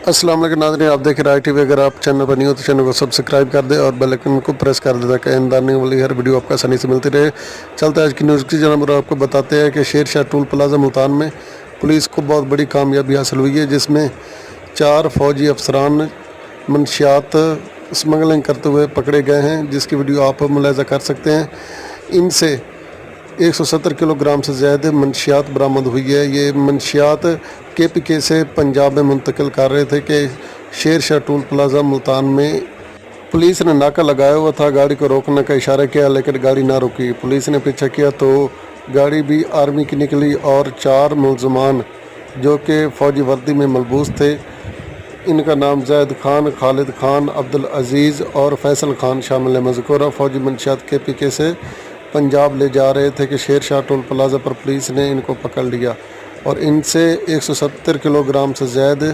अस्सलाम वालेकुम नाज़रीन, आप देख रहे हैं ITV। अगर आप चैनल पर नहीं हो तो चैनल को सब्सक्राइब कर दें और बेल आइकन को प्रेस कर दें ताकि आइंदा आने वाली हर वीडियो आपको आसानी से मिलती रहे। चलते आज की न्यूज़ की जनाब और आपको बताते हैं कि शेर शाह टोल प्लाजा मुल्तान में पुलिस को बहुत बड़ी कामयाबी हासिल हुई है, जिसमें 4 फौजी अफसरान मनशियात स्मगलिंग करते हुए पकड़े गए हैं, जिसकी वीडियो आप मुलाहिजा कर सकते हैं। इनसे 170 किलोग्राम से ज़्यादा मंशियात बरामद हुई है। ये मंशियात KPK से पंजाब में मुंतकिल कर रहे थे कि शेर शाह टोल प्लाजा मुल्तान में पुलिस ने नाका लगाया हुआ था, गाड़ी को रोकने का इशारा किया लेकिन गाड़ी ना रुकी। पुलिस ने पीछा किया तो गाड़ी भी आर्मी की निकली और 4 मुलजमान जो कि फ़ौजी वर्दी में मलबूस थे, इनका नाम जैद खान, खालिद खान, अब्दुल अजीज़ और फैसल खान शामिल है। मज़कूरा फ़ौजी मंशियात KPK से पंजाब ले जा रहे थे कि शेर शाह टोल प्लाजा पर पुलिस ने इनको पकड़ लिया और इनसे 170 किलोग्राम से ज़्यादा